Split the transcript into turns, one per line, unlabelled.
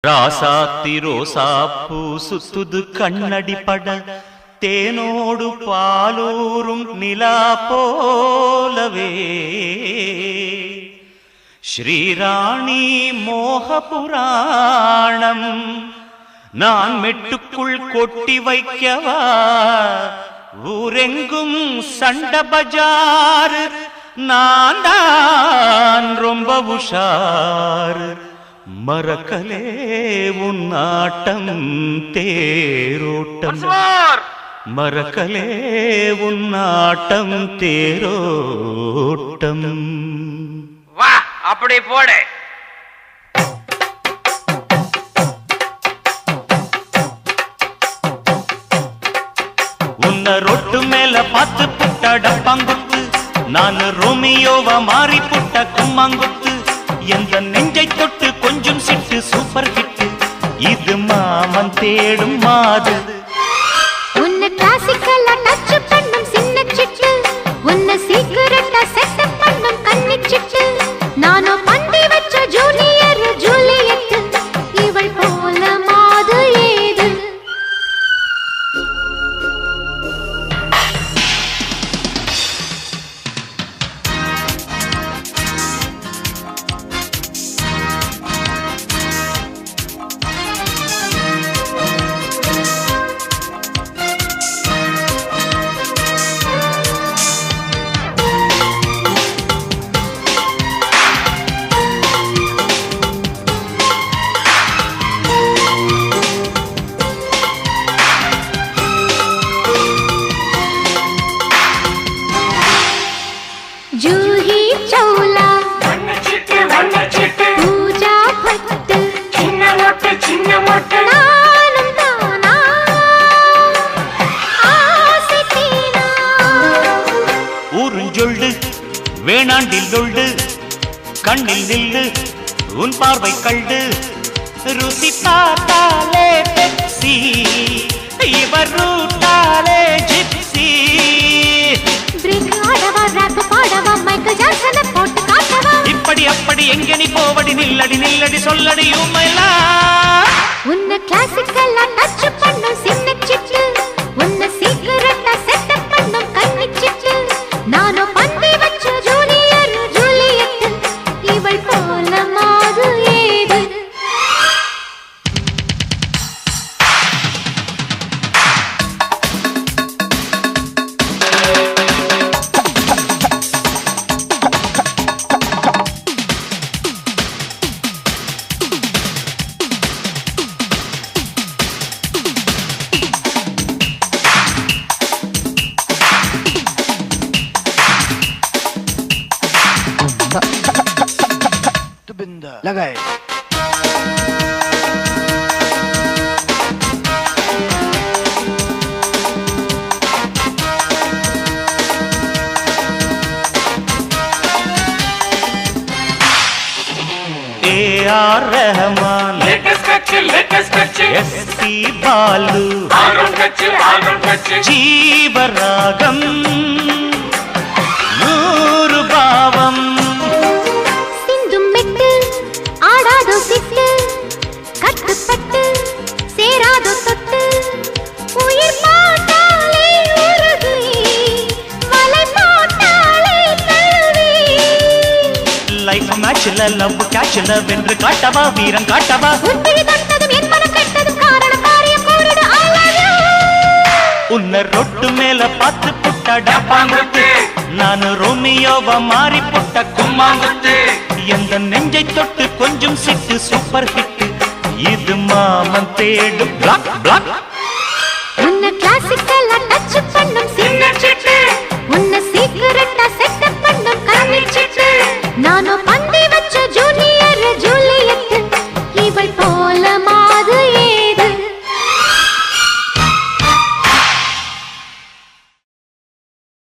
ராசாத்தி ரோசாப்பூ சுத்துது கண்ணடி பட தேனோடு பாலூரும் நிலா போலவே ஸ்ரீராணி மோகபுராணம் நான் மெட்டுக்குள் கொட்டி வைக்கவா ஊரெங்கும் சண்ட பஜார் நான் தான் ரொம்ப உஷார் மறக்கலே உன் ஆட்டம் தேரோட்டம் மறக்கலே உன் ஆட்டம் தேரோட்டம்
வா அப்படி போடு
உன்ன ரொட்டு மேல பார்த்து புட்ட டப்பாங்குத்து நான் ரோமியோவா மாறி புட்ட கும்மாங்குத்து எந்த நெஞ்சை தொட்டு கொஞ்சம் சிட்டு சூப்பர் ஹிட் இது மாமன் தேடும் மாது
உன்னை கிளாசிக்கலா டச் பண்ணும் சின்ன சிட்டு உன்னை சீக்கிரட்டா செட்டப் பண்ணும் கன்னி சிட்டு நானோ பந்தி வச்ச ஜூனியர் ஜூலியட் இவள் போல மாது ஏது जूही चौला पूजा भट्ट चिन्न मोट्ट नानम ताना आसे तीना
ஊருஞ்சொல்லு வேணாண்டில் சொல்லு கண்ணில் நில்லு உன் பார்வை கண்டு ருசி பார்த்தாலே பெப்சி இவர் ரூட்டாலே ஜிப்சி
ब्रेक ஆடவா ரேப் பாடவா மைக்கேல் ஜாக்சனை போட்டு காட்டவா
இப்படி அப்படி எங்க நீ போவடி நில்லடி நில்லடி சொல்லடி உம்மைலா
உன்னை கிளாசிக்கலா டச் பண்ணும் சின்ன சிட்டு உன்னை சீக்கிரட்டா செட்டப் பண்ணும் கன்னி சிட்டு நானோ பந்தி வச்ச ஜூனியர் ஜூலியட் இவள் போல மாது ஏது
लगाए
AR रहमान SP बालू जीवरागम नूறு பாவம்
சிந்தும் மெட்டு ஆடாதோ சிட்டு கட்டுப்பட்டு சேராதோ தொட்டு உயிர் போட்டாலே உருகி வலை போட்டாலே தழுவி
லைஃப் மேட்ச்ல லவ் கேட்ச்ல வென்று காட்டவா வீரம் காட்டவா
உன்பிடி தொட்டதும் என் மனம் கெட்டதும் காரணம் காரியம் கூறிடு I love you
உன்னை ரொட்டு மேல பார்த்து புட்ட டப்பாங்குத்து நான் ரோமியோவா மாறி புட்ட கும்மாங்குத்து எந்த நெஞ்சை தொட்டு கொஞ்சம் சிட்டு சூப்பர் ஹிட் இது மாமன் தேடும் பிளாக் பிளாக்
உன்னை கிளாசிக்கல்